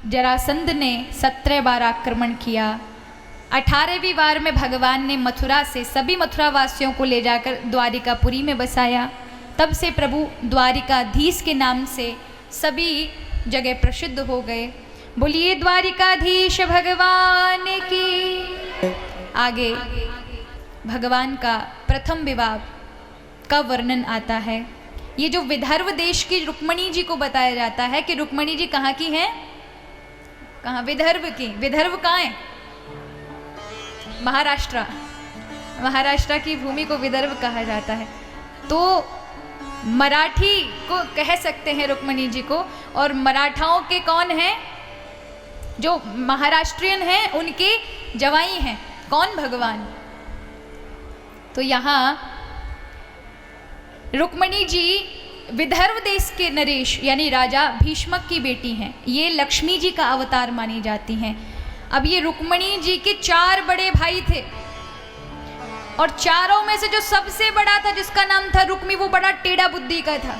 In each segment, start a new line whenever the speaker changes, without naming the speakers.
जरासंध ने 17 बार आक्रमण किया। 18वीं बार में भगवान ने मथुरा से सभी मथुरा वासियों को ले जाकर द्वारिकापुरी में बसाया। तब से प्रभु द्वारिकाधीश के नाम से सभी जगह प्रसिद्ध हो गए। बोलिए द्वारिकाधीश भगवान की। आगे भगवान का प्रथम विवाह का वर्णन आता है। ये जो विदर्भ देश की रुक्मणी जी को बताया जाता है कि रुक्मणी जी कहाँ की हैं? कहाँ? विदर्भ की। विदर्भ कहाँ है? महाराष्ट्र। महाराष्ट्र की भूमि को विदर्भ कहा जाता है। तो मराठी को कह सकते हैं रुक्मणी जी को। और मराठाओं के कौन हैं? जो महाराष्ट्रियन हैं उनके जवाई हैं। कौन? भगवान। तो यहाँ रुक्मणी जी विदर्भ देश के नरेश यानी राजा भीष्मक की बेटी हैं। ये लक्ष्मी जी का अवतार मानी जाती हैं। अब ये रुक्मणी जी के 4 बड़े भाई थे और चारों में से जो सबसे बड़ा था जिसका नाम था रुक्मी, वो बड़ा टेढ़ा बुद्धि का था।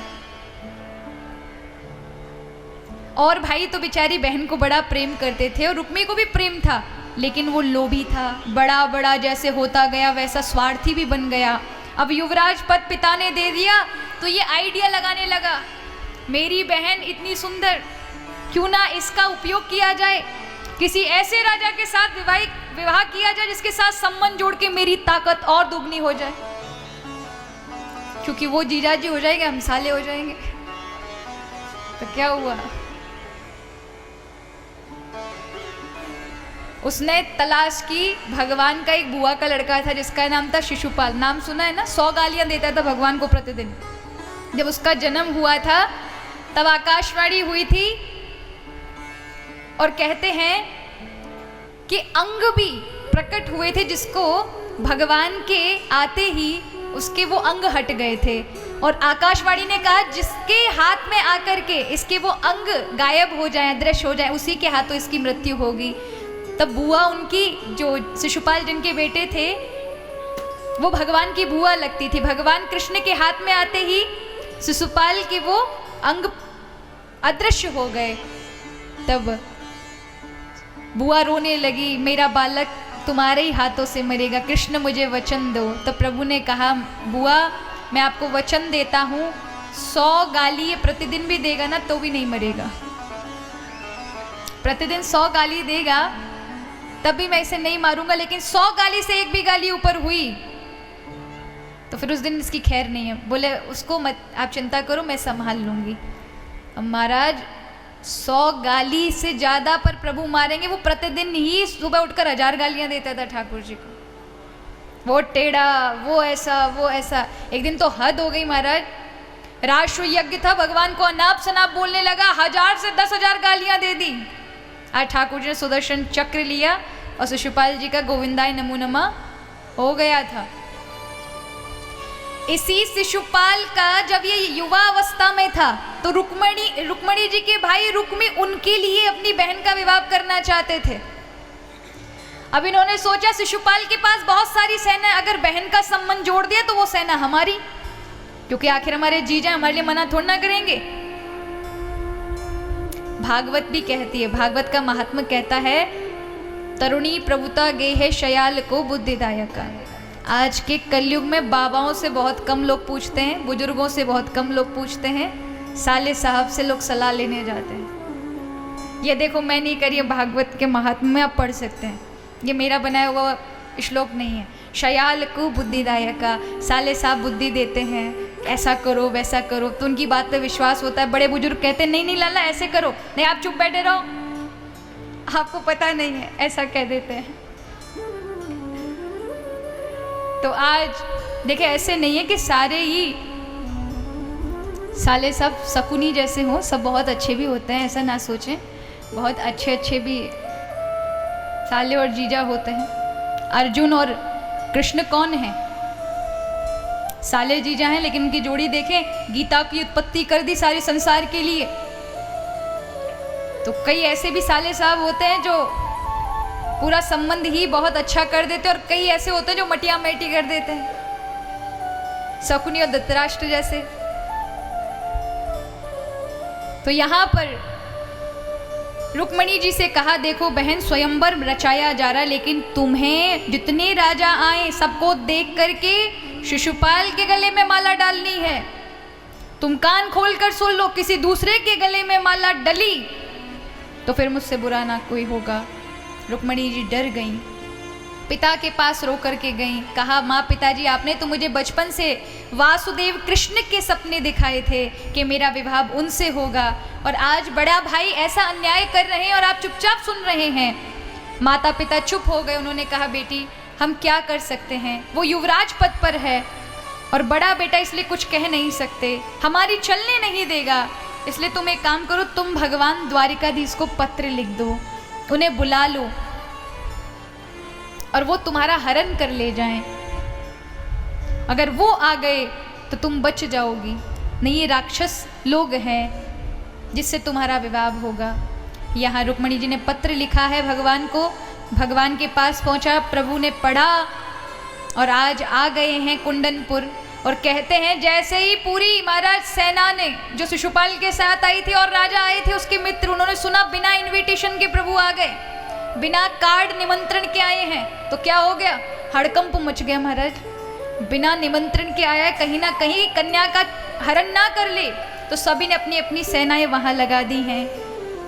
और भाई तो बेचारी बहन को बड़ा प्रेम करते थे और रुक्मी को भी प्रेम था, लेकिन वो लोभी था। बड़ा बड़ा जैसे होता गया वैसा स्वार्थी भी बन गया। अब युवराज पद पिता ने दे दिया तो ये आइडिया लगाने लगा, मेरी बहन इतनी सुंदर, क्यों ना इसका उपयोग किया जाए, किसी ऐसे राजा के साथ विवाह किया जाए जिसके साथ संबंध जोड़ के मेरी ताकत और दुगनी हो जाए, क्योंकि वो जीजाजी हो जाएंगे, हम साले हो जाएंगे। तो क्या हुआ? उसने तलाश की। भगवान का एक बुआ का लड़का था जिसका नाम था शिशुपाल। नाम सुना है ना? 100 गालियां देता था भगवान को प्रतिदिन। जब उसका जन्म हुआ था तब आकाशवाणी हुई थी और कहते हैं कि अंग भी प्रकट हुए थे जिसको भगवान के आते ही उसके वो अंग हट गए थे। और आकाशवाणी ने कहा जिसके हाथ में आकर के इसके वो अंग गायब हो जाए, अदृश्य हो जाए, उसी के हाथों इसकी मृत्यु होगी। तब बुआ उनकी, जो शिशुपाल जिनके बेटे थे, वो भगवान की बुआ लगती थी। भगवान कृष्ण के हाथ में आते ही शिशुपाल के वो अंग अदृश्य हो गए। तब बुआ रोने लगी, मेरा बालक तुम्हारे ही हाथों से मरेगा, कृष्ण मुझे वचन दो। तो प्रभु ने कहा, बुआ मैं आपको वचन देता हूँ, 100 गाली ये प्रतिदिन भी देगा ना तो भी नहीं मरेगा। प्रतिदिन 100 गाली देगा तब भी मैं इसे नहीं मारूंगा, लेकिन 100 गाली से एक भी गाली ऊपर हुई तो फिर उस दिन इसकी खैर नहीं है। बोले उसको मत, आप चिंता करो, मैं संभाल लूंगी। अब महाराज 100 गाली से ज्यादा पर प्रभु मारेंगे। वो प्रतिदिन ही सुबह उठकर 1000 गालियां देता था ठाकुर जी को। वो टेढ़ा, वो ऐसा, वो ऐसा। एक दिन तो हद हो गई महाराज। राष्ट्र यज्ञ था, भगवान को अनाप शनाप बोलने लगा, 1000 से 10,000 गालियां दे दी। आज ठाकुर जी ने सुदर्शन चक्र लिया और शिशुपाल जी का गोविंदाय नमो नमः हो गया था। इसी शिशुपाल का जब ये युवा अवस्था में था तो रुक्मणी जी के भाई रुक्मी उनके लिए अपनी बहन का विवाह करना चाहते थे। अब इन्होंने सोचा शिशुपाल के पास बहुत सारी सेना है, अगर बहन का संबंध जोड़ दिया तो वो सेना हमारी, क्योंकि आखिर हमारे जीजा हमारे लिए मना थोड़ा ना करेंगे। भागवत भी कहती है, भागवत का महात्मा कहता है, तरुणी प्रभुता गेहे शयाल को बुद्धिदायक। आज के कलयुग में बाबाओं से बहुत कम लोग पूछते हैं, बुजुर्गों से बहुत कम लोग पूछते हैं, साले साहब से लोग सलाह लेने जाते हैं। ये देखो, मैं नहीं करी, भागवत के महात्मा में आप पढ़ सकते हैं, ये मेरा बनाया हुआ श्लोक नहीं है। शयाल को बुद्धिदायका, साले साहब बुद्धि देते हैं, ऐसा करो वैसा करो, तो उनकी बात पे विश्वास होता है। बड़े बुजुर्ग कहते हैं नहीं नहीं लाला ऐसे करो, नहीं आप चुप बैठे रहो, आपको पता नहीं है, ऐसा कह देते हैं। तो आज देखिए, ऐसे नहीं है कि सारे ही साले सब शकुनी जैसे हों, सब बहुत अच्छे भी होते हैं, ऐसा ना सोचें। बहुत अच्छे अच्छे भी साले और जीजा होते हैं। अर्जुन और कृष्ण कौन है? साले जीजा हैं, लेकिन उनकी जोड़ी देखें, गीता की उत्पत्ति कर दी सारे संसार के लिए। तो कई ऐसे भी साले साहब होते हैं जो पूरा संबंध ही बहुत अच्छा कर देते हैं, और कई ऐसे होते हैं जो मटिया मेटी कर देते हैं, शकुनी और धृतराष्ट्र जैसे। तो यहाँ पर रुक्मणी जी से कहा, देखो बहन, स्वयंवर रचाया जा रहा, लेकिन तुम्हें जितने राजा आए सबको देख करके शिशुपाल के गले में माला डालनी है। तुम कान खोल कर सुन लो, किसी दूसरे के गले में माला डली तो फिर मुझसे बुरा ना कोई होगा। रुक्मणी जी डर गईं, पिता के पास रो करके गईं, कहा, माँ पिताजी, आपने तो मुझे बचपन से वासुदेव कृष्ण के सपने दिखाए थे कि मेरा विवाह उनसे होगा, और आज बड़ा भाई ऐसा अन्याय कर रहे हैं और आप चुपचाप सुन रहे हैं। माता पिता चुप हो गए। उन्होंने कहा, बेटी हम क्या कर सकते हैं, वो युवराज पद पर है और बड़ा बेटा, इसलिए कुछ कह नहीं सकते, हमारी चलने नहीं देगा, इसलिए तुम एक काम करो, तुम भगवान द्वारिकाधीश को पत्र लिख दो, उन्हें बुला लो और वो तुम्हारा हरण कर ले जाएं। अगर वो आ गए तो तुम बच जाओगी, नहीं ये राक्षस लोग हैं जिससे तुम्हारा विवाह होगा। यहाँ रुक्मणी जी ने पत्र लिखा है भगवान को, भगवान के पास पहुंचा, प्रभु ने पढ़ा और आज आ गए हैं कुंडनपुर। और कहते हैं जैसे ही पूरी महाराज सेना ने जो शिशुपाल के साथ आई थी और राजा आए थे उसके मित्र, उन्होंने सुना बिना इनविटेशन के प्रभु आ गए, बिना कार्ड निमंत्रण के आए हैं, तो क्या हो गया, हड़कंप मच गया। महाराज बिना निमंत्रण के आया है, कहीं ना कहीं कन्या का हरण ना कर ले, तो सभी ने अपनी अपनी सेनाएं वहां लगा दी हैं।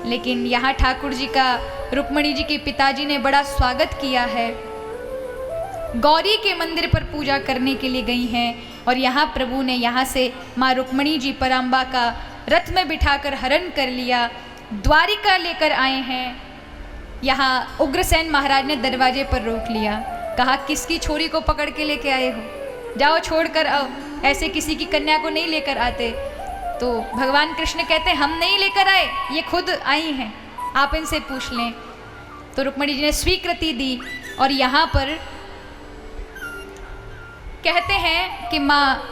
लेकिन यहाँ ठाकुर जी का रुक्मणी जी के पिताजी ने बड़ा स्वागत किया है। गौरी के मंदिर पर पूजा करने के लिए गई हैं और यहाँ प्रभु ने यहाँ से माँ रुक्मणी जी पराम्बा का रथ में बिठाकर हरण कर लिया, द्वारिका लेकर आए हैं। यहाँ उग्रसेन महाराज ने दरवाजे पर रोक लिया, कहा, किसकी छोरी को पकड़ के लेके आए हो, जाओ छोड़ कर आओ, ऐसे किसी की कन्या को नहीं लेकर आते। तो भगवान कृष्ण कहते, हम नहीं लेकर आए, ये खुद आई हैं, आप इनसे पूछ लें। तो रुक्मणी जी ने स्वीकृति दी और यहाँ पर कहते हैं कि माँ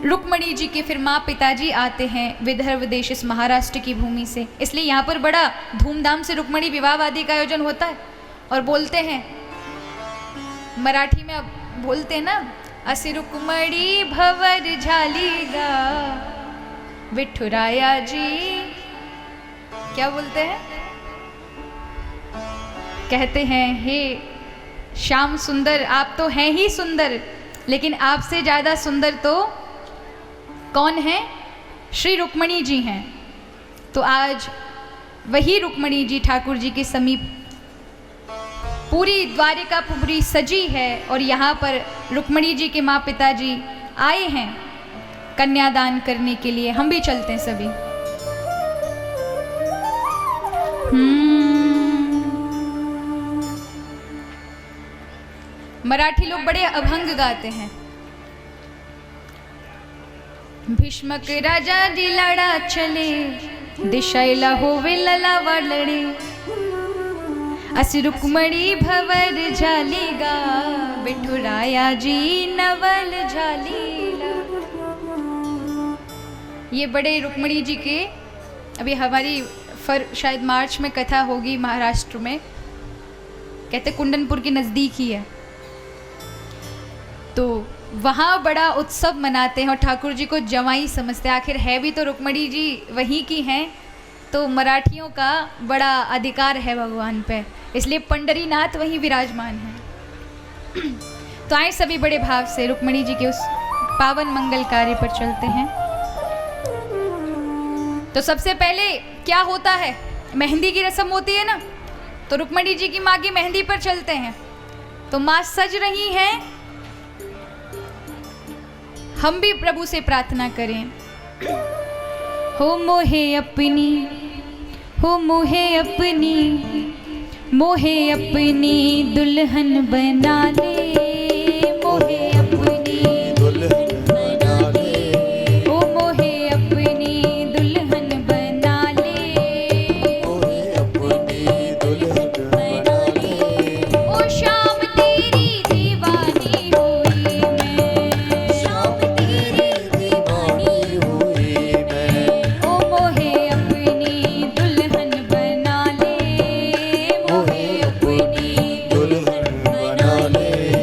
रुक्मणी जी के फिर माँ पिताजी आते हैं विदर्भ देश, इस महाराष्ट्र की भूमि से, इसलिए यहाँ पर बड़ा धूमधाम से रुक्मणी विवाह आदि का आयोजन होता है। और बोलते हैं मराठी में, अब बोलते हैं ना, असी रुक्मणी भवर झालीगा विठुराया जी, क्या बोलते हैं, कहते हैं, हे श्याम सुंदर, आप तो हैं ही सुंदर, लेकिन आपसे ज़्यादा सुंदर तो कौन है, श्री रुक्मणी जी हैं। तो आज वही रुक्मणी जी ठाकुर जी के समीप पूरी द्वारिका पूरी सजी है और यहाँ पर रुक्मणी जी के माँ पिताजी आए हैं कन्यादान करने के लिए। हम भी चलते हैं सभी। मराठी लोग बड़े अभंग गाते हैं। भीष्मक राजा जी लड़ा चले, दिशायला होवे लला वालडे, असी रुक्मणी भवर झालीगा विठुराया जी नवल झालीला। ये बड़े रुक्मणी जी के, अभी हमारी शायद मार्च में कथा होगी महाराष्ट्र में, कहते कुंडनपुर के नज़दीक ही है, तो वहाँ बड़ा उत्सव मनाते हैं और ठाकुर जी को जवाई समझते हैं। आखिर है भी तो रुक्मणी जी वहीं की हैं, तो मराठियों का बड़ा अधिकार है भगवान पे, इसलिए पंडरीनाथ वहीं विराजमान है। तो आए सभी बड़े भाव से रुक्मणी जी के उस पावन मंगल कार्य पर चलते हैं। तो सबसे पहले क्या होता है, मेहंदी की रस्म होती है ना, तो रुक्मणी जी की माँ की मेहंदी पर चलते हैं। तो माँ सज रही हैं, हम भी प्रभु से प्रार्थना करें, हो मोहे अपनी, हो मोहे अपनी, मोहे अपनी दुल्हन बना ले, मोहे अपनी दुल्हन बना ले, ओ मोहे अपनी दुल्हन बना ले, मोहे अपनी दुल्हन बना ले, ओ शाम तेरी दीवानी हुई मैं, शाम तेरी दीवानी हुई मैं, ओ मोहे अपनी दुल्हन बना ले, मोहे अपनी दुल्हन बना ले,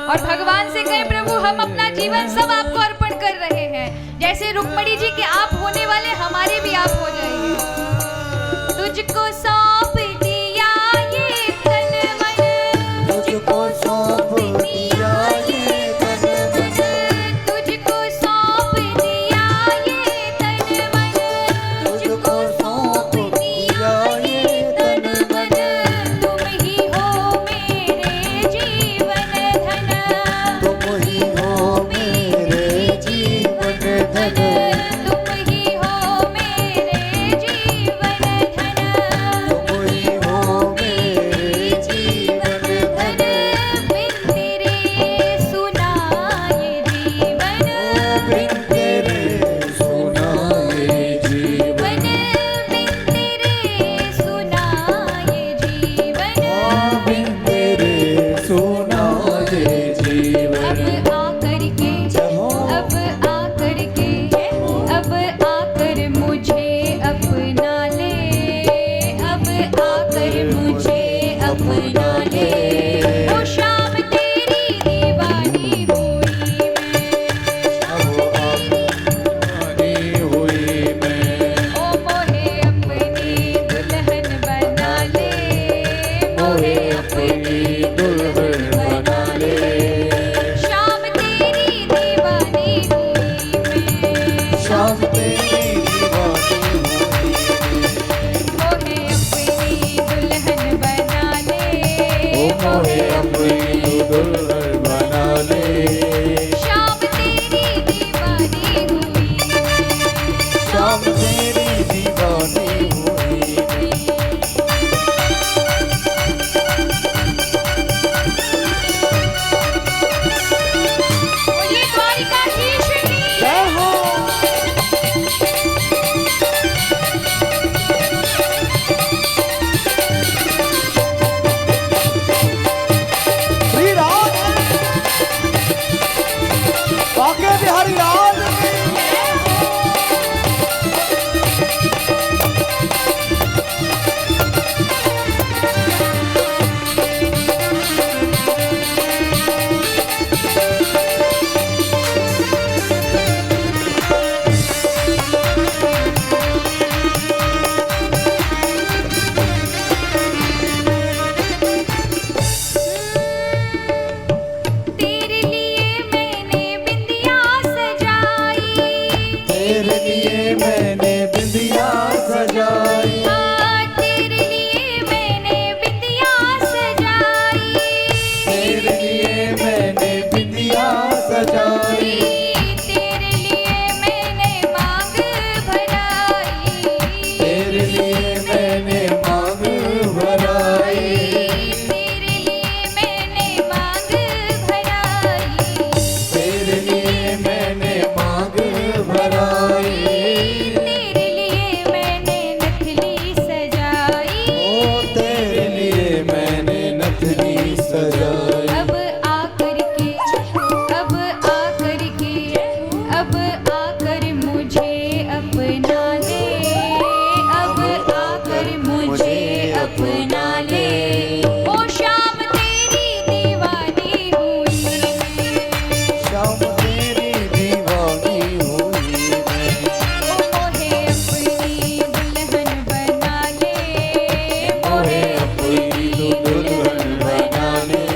और भगवान से कहे प्रभु हम अपना जीवन सब आपको अर्पण कर रहे हैं। जैसे रुक्मणी जी के आप होने वाले हमारे भी आप हो जाएंगे। तुझको सौंप दिया ये तन मन,
तुझको सौंप दिया ये तन मन,
तुझको सौंप दिया ये तन मन,
तुझको सौंप दिया ये तन मन।
तुम ही हो मेरे जीवन धन,
तुम ही हो मेरे जीवन धन,
तुम ही हो मेरे जीवन धन,
तुम ही हो मेरे जीवन धन।
बिन तेरे सुना ये जीवन,
बिन तेरे सुना ये जीवन,
बिन तेरे सुना ये जीवन।
बिन तेरे सुना ये जीवन।
अब आकर के,
जहो
अब आकर के, अब आकर मुझे अपना ले, अब आकर मुझे अपना ले। ओ शाम तेरी दीवानी हुई मैं, ओ मोहे अपनी दुल्हन बना ले, मोहे अपनी दुल्हन बना ले। शाम तेरी दीवानी हुई मैं,
शाम तेरी दीवानी
मोहे अपनी दुल्हन बना ले,
मोहे अपनी दुल्हन बना ले।
शाम तेरी दीवानी हुई
शाम तेरी दीवानी हुई।
बोलिए द्वारिकाधीश की
जय हो। श्री राम बांके बिहारी लाल की।
तेरे लिए मैंने बिंदिया सजाई,
तेरे लिए मैंने बिंदिया सजाई,
तेरे लिए मैंने बिंदिया सजाई,
तेरे लिए मैंने बिंदिया सजाई,
तेरे लिए मैंने मांग भराई,
तेरे लिए मैंने मांग भराई,
तेरे लिए मैंने मांग भराई,
तेरे लिए मैंने मांग भराई।
तेरे लिए मैंने नथली सजाई।
ओ तेरे लिए मैंने नथनी सजाई।
अब आकर के, अब आकर के, अब आकर मुझे अपना ले, अब आकर मुझे अपना ले। ओ शाम तेरी दीवानी हुई मैं,
शाम तेरी दीवानी हुई मैं,
ओ मोहे अपनी दुल्हन बना ले, मोहे अपनी दुल्हन बना ले।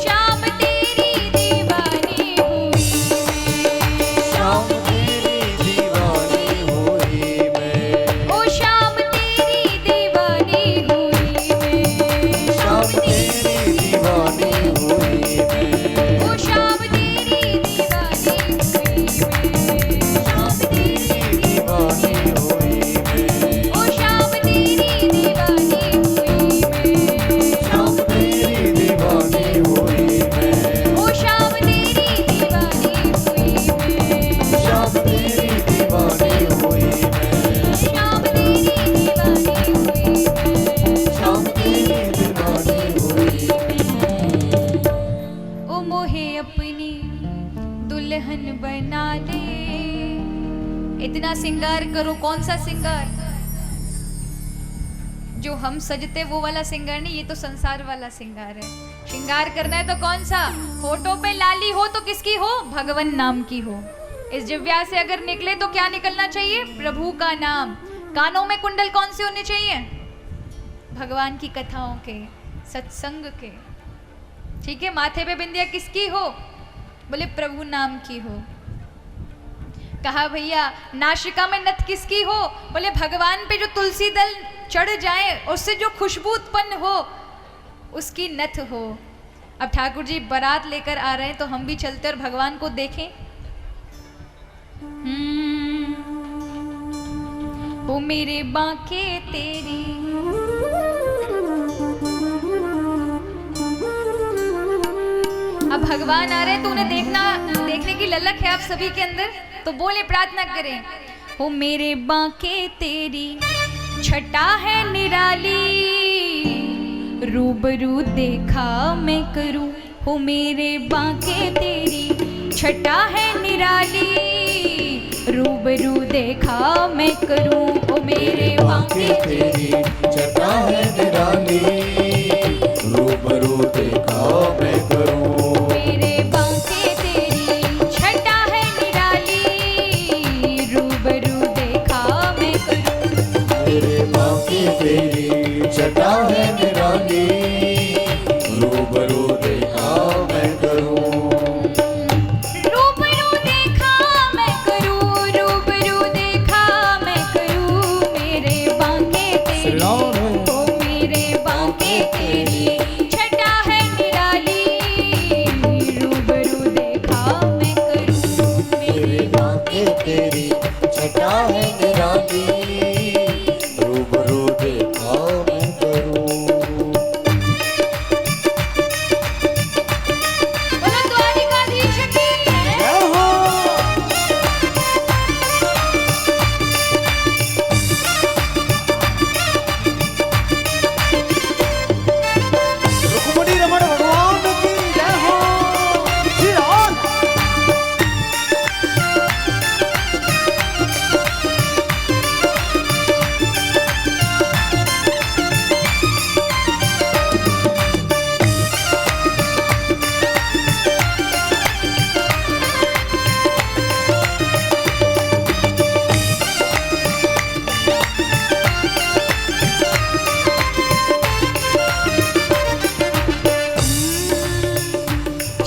शाम तेरी दीवानी हुई मैं,
शाम तेरी दीवानी हुई मैं,
ओ शाम तेरी दीवानी हुई मैं,
शाम तेरी दीवानी हुई मैं,
ओ शाम तेरी दीवानी हुई मैं, शाम तेरी
दीवानी हुई मैं,
ओ शाम तेरी दीवानी हुई मैं,
शाम तेरी दीवानी हुई मैं,
ओ शाम तेरी दीवानी हुई मैं,
शाम तेरी दीवानी हुई मैं,
शाम तेरी दीवानी हुई मैं,
शाम तेरी दीवानी हुई
ओ मोहे अपनी दुल्हन बना ले। इतना सिंगार करो, कौन सा सिंगार जो हम सजते वो वाला श्रृंगार नहीं, ये तो संसार वाला श्रृंगार है। श्रृंगार करना है तो कौन सा? होठों पे लाली हो तो किसकी हो? भगवान नाम की हो। इस जिह्वा से अगर निकले तो क्या निकलना चाहिए? प्रभु का नाम। कानों में कुंडल कौन से होने चाहिए? भगवान की कथाओं के, सत्संग के। ठीक है, माथे पे बिंदिया किसकी हो? बोले प्रभु नाम की हो। कहा भैया नाशिका में नथ किसकी हो? बोले भगवान पे जो तुलसी दल चढ़ जाए उससे जो खुशबू उत्पन्न हो उसकी नथ हो। अब ठाकुर जी बारात लेकर आ रहे हैं तो हम भी चलते और भगवान को देखें। वो मेरे बांके तेरी अब भगवान आ रहे हैं तो उन्हें देखने की ललक है आप सभी के अंदर, तो बोले प्रार्थना करें। हो मेरे बांके तेरी छटा है निराली, रूबरू देखा मैं करूं। हो मेरे बांके तेरी छटा है निराली, रूबरू देखा मैं करूं। हो मेरे बांके
तेरी छटा है निराली, रूबरू देखा मैं करूं।
मेरे बांके तेरी छटा है निराली, रूबरू देखा मैं करूं।
मेरे बांके तेरी छटा है निराली, रूबरू देखा मैं करूं।
रूबरू देखा मैं करूं, रूबरू देखा मैं करूं। मेरे बांके तेरी, ओ मेरे बांके तेरी छटा है निराली, रूबरू देखा मैं करूं।
मेरे बांके तेरी छटा है निराली, रूबरू देखा मैं करूं।
बोलो द्वारिकाधीश की जय।
रुक्मिणी रमण भगवान की जय हो। श्री राम।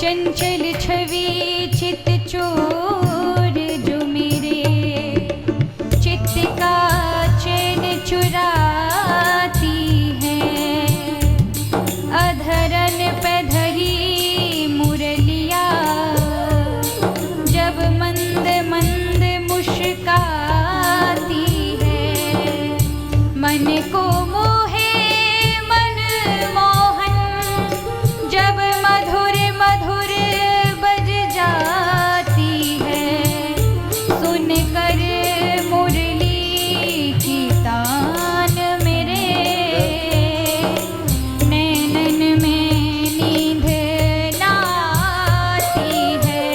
चंचल छवि चित चोर जो मेरे चित्त का चैन चुराती है। अधरन पे धरी मुरलिया, जब मंद मंद मुस्काती है। मन को मोहे मन मोहन, जब मधुर मधुर बज जाती है। सुन कर मुरली की तान मेरे नैनन में नींद लाती है।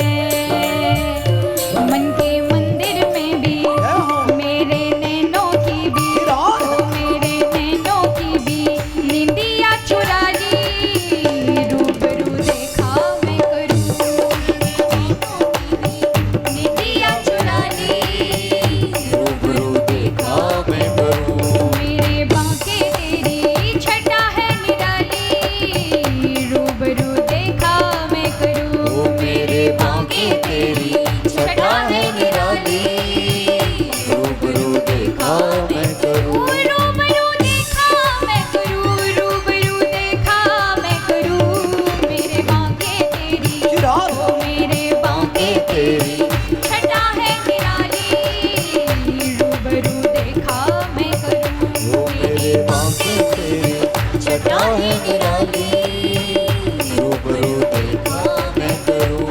मन के मंदिर में भी मेरे नैनों की भी, ओ मेरे नैनों की भी निंदिया चुरा ली। रूबरू देखा मैं करूं, निंदिया चुरा ली।
रूबरू देखा मैं करूं।
मेरे बांके तेरी छटा है निराली, रूबरू देखा मैं करूं।
ओ मेरे बांके तेरी छटा है निराली, रूबरू देखा मैं करूं।
रूबरू देखा मैं करूं, रूबरू देखा मैं करूं। मेरे बांके तेरी, ओ मेरे बांके तेरी छटा है निराली, रूबरू देखा मैं करूं।
ओ मेरे बांके तेरी छटा है निराली, रूबरू देखा मैं करूं।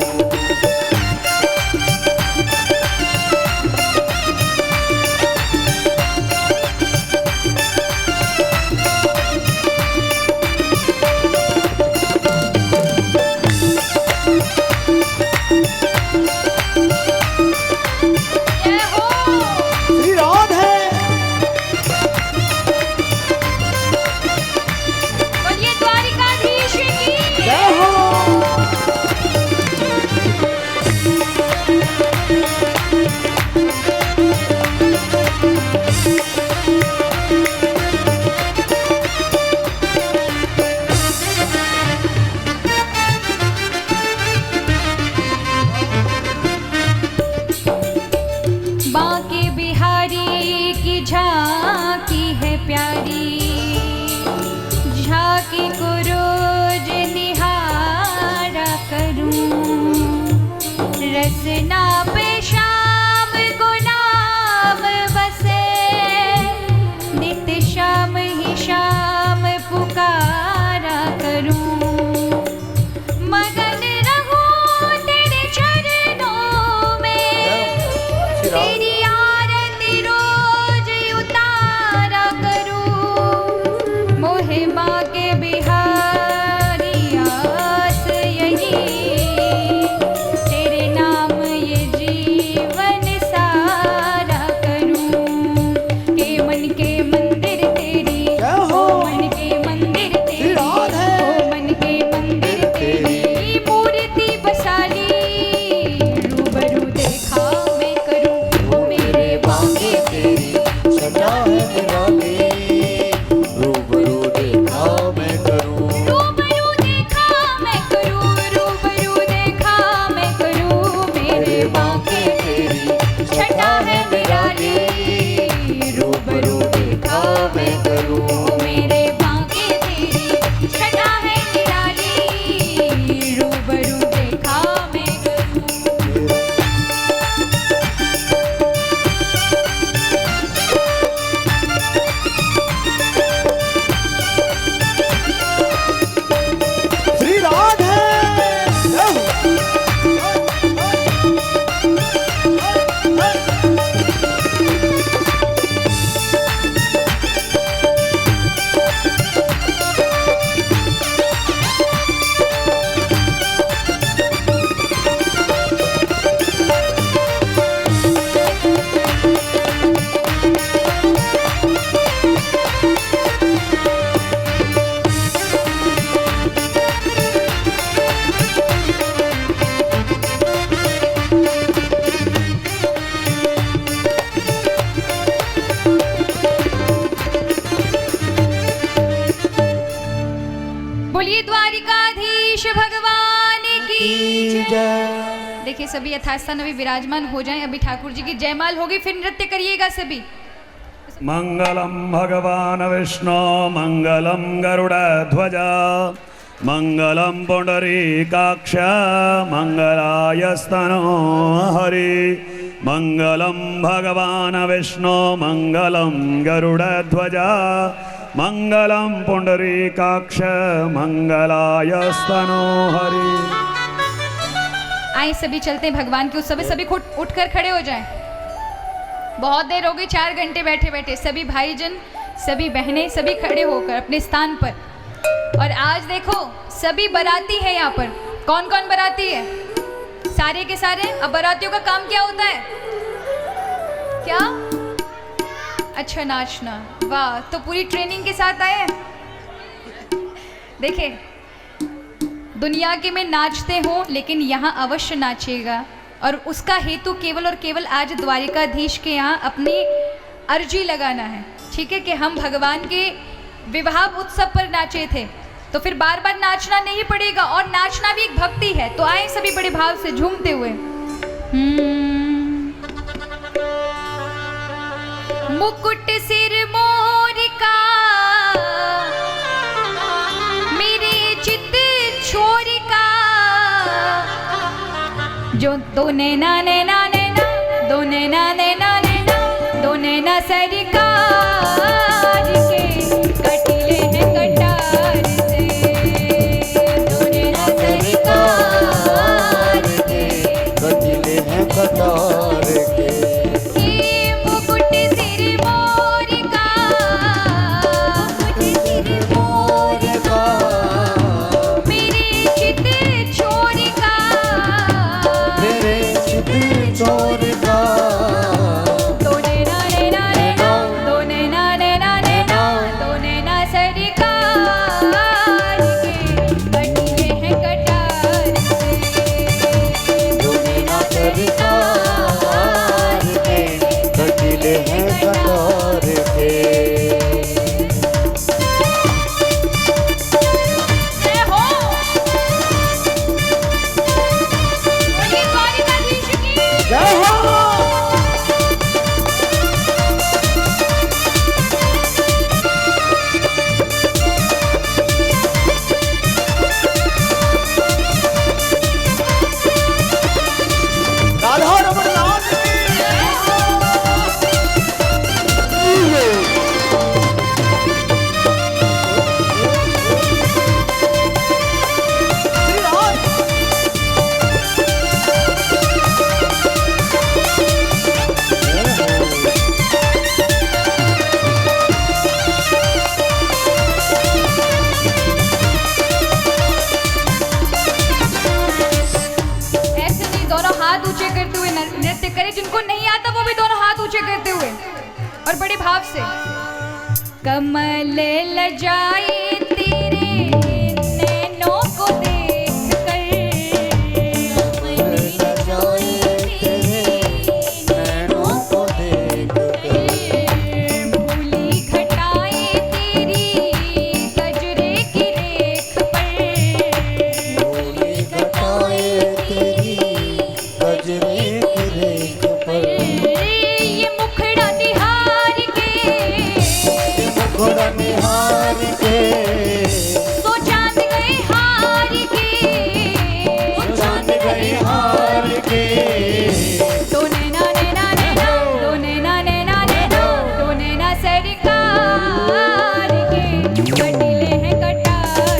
रसना पे श्याम को नाम बसे, नित श्याम ही श्याम पुकारा करूं, मगन रहूं तेरे चरणों में, तेरी आरती रोज उतारा करूं, मोहे माँ के बिहारी आस यही, तेरे नाम ये जीवन सारा करूं, के मन के मंदिर तेरी,
हो
मन के मंदिर तेरी, ओ मन के मंदिर तेरी मूर्ति बसाली, रूबरू देखा मैं करूं, ओ मेरे बांके
तेरी छटा है निराली, रूबरू देखा मैं करूं,
रूबरू देखा मैं करूं, रूबरू देखा मैं करूं, मेरे बांके तेरी छटा है निराली, रूबरू देखा मैं करूं, ओ मेरे बांके तेरी छटा है निराली, रूबरू देखा मैं करूं।
श्री राधे बोलिए द्वारिकाधीश भगवान की जय। देखिए सभी यथास्थान अभी विराजमान हो जाएं। अभी ठाकुर जी की जयमाल होगी, फिर नृत्य करिएगा सभी।
मंगलम भगवान विष्णु मंगलम गरुड़ध्वज मंगलम पुंडरीकाक्ष मंगलायस्तनो हरि मंगलम भगवान विष्णु मंगलम गरुड़ध्वज मंगलम पुंडरीकाक्ष मंगलायस्तनो हरि।
आए सभी चलते हैं भगवान के उत्सव में। सभी उठकर खड़े हो जाएं। बहुत देर हो गई, 4 घंटे बैठे बैठे। सभी भाईजन, सभी बहनें, सभी खड़े होकर अपने स्थान पर। और आज देखो सभी बाराती है यहाँ पर। कौन कौन बाराती है? सारे के सारे। अब बारातियों का काम क्या होता है? क्या? अच्छा, नाचना। वाह, तो पूरी ट्रेनिंग के साथ आए हैं। देखे, दुनिया के में नाचते हो लेकिन यहाँ अवश्य नाचेगा, और उसका हेतु केवल और केवल आज द्वारिकाधीश के यहाँ अपनी अर्जी लगाना है। ठीक है, कि हम भगवान के विवाह उत्सव पर नाचे थे, तो फिर बार बार नाचना नहीं पड़ेगा, और नाचना भी एक भक्ति है। तो आए सभी बड़े भाव से झूमते हुए। मुकुट सिर मोर का मेरे चित छोर का, जो दो नैना नैना नैना, दो नैना नैना नैना, दो नैना सरकार के कटीले हैं कटार से, दो नैना सरकार के
कटीले हैं कटार के।
ये मुकुट सिर मोर का, मुकुट सिर मोर का, मेरे चित छोर का,
मेरे चित चोर का,
दो नैना नैना नैना, दो नैना नैना नैना, दो नैना सरकार के कटीले हैं कटार से,
दो नैना सरकार
जिनको नहीं आता वो भी दोनों हाथ ऊंचे करते हुए और बड़े भाव से। कमल लजाए तेरे नैनों को देख कर, भूली घटाए तेरी गजरे की रेख पर, ये मुखड़ा निहार के सो चांद गए हार के, तो नैना नैना नैना, तो नैना नैना नैना, तो नैना सरकार के कटीले हैं कटार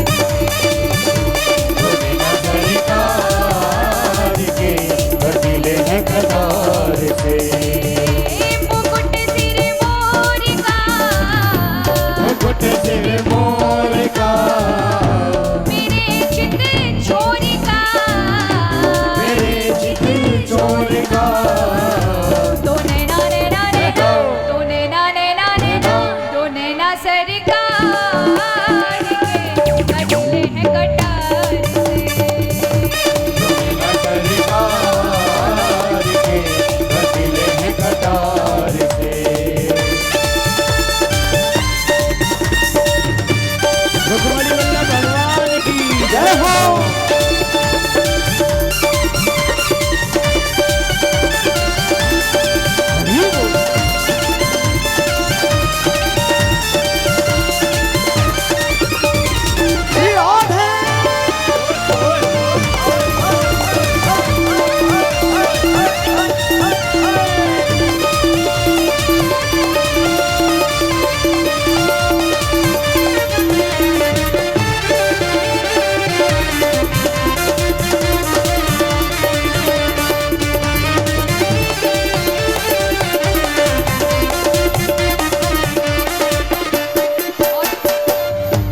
से। मुकुट सिर मोर का, मेरे चित चोर का, तो नैना नैना नैना, तो नैना नैना नैना, तो नैना सरकार के कटीले हैं कटार से।
भगवान की जय हो।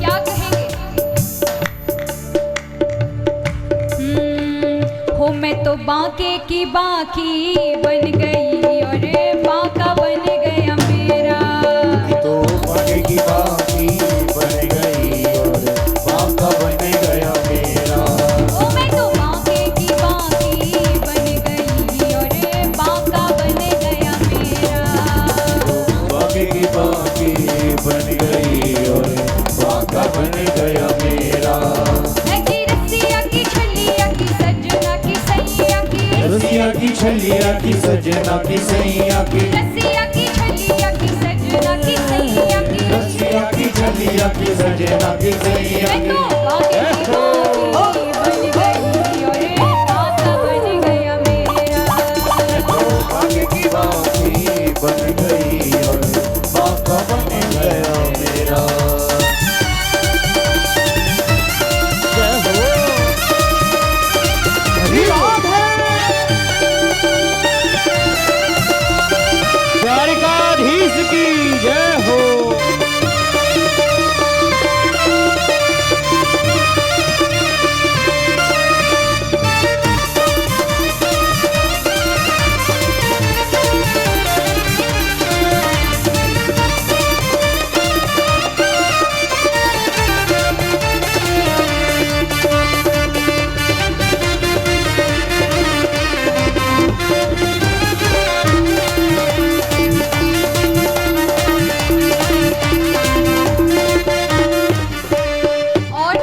क्या कहेंगे? हो मैं तो बांके की बाकी बन गई और बांका बन गया मेरा,
तो बांके की बाकी बन गई और बांका बन गया मेरा।
ओ मैं तो बांके की बाकी बन गई और बांका बन गया मेरा,
बांके की बाकी बन गई और बांका बन गया मेरा।
ऐसी रस्सिया की छलिया की सजना की सैया की,
रसिया की छलिया की सजना की सैया की,
रस्सिया की छलिया की सजना की सैया की,
रसिया की छलिया की सजना की सैया
मैं
की।
तो बांके की बाकी बन गई और बांका बन गया मेरा।
बांके की बाकी बन गई और बांका बन गया मेरा।
द्वारिकाधीश की जय हो।
और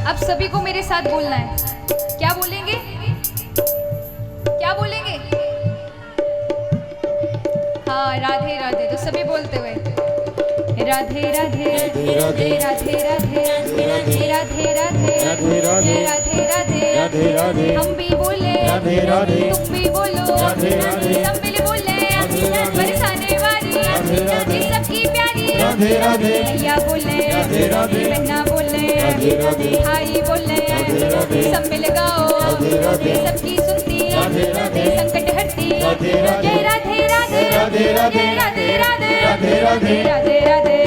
अब सभी को मेरे साथ बोलना है। क्या बोलेंगे? क्या बोलेंगे? हाँ, राधे राधे। तो सभी बोलते हुए राधे राधे राधे राधे राधे राधे राधे राधे राधे राधे राधे। हम भी बोले
राधे राधे,
तुम भी बोलो
राधे राधे,
सब मिल बोले बरसाने वाली
राधे राधे,
सबकी प्यारी
राधे राधे,
भैया बोले
राधे राधे,
बहना बोले
राधे राधे,
भाई बोले
राधे राधे,
सब मिल गाओ
राधे राधे,
सबकी सुनती
राधे राधे,
संकट हरती
राधे राधे,
जय राधे राधे
राधे राधे,
राधे राधे
राधे राधे,
राधे राधे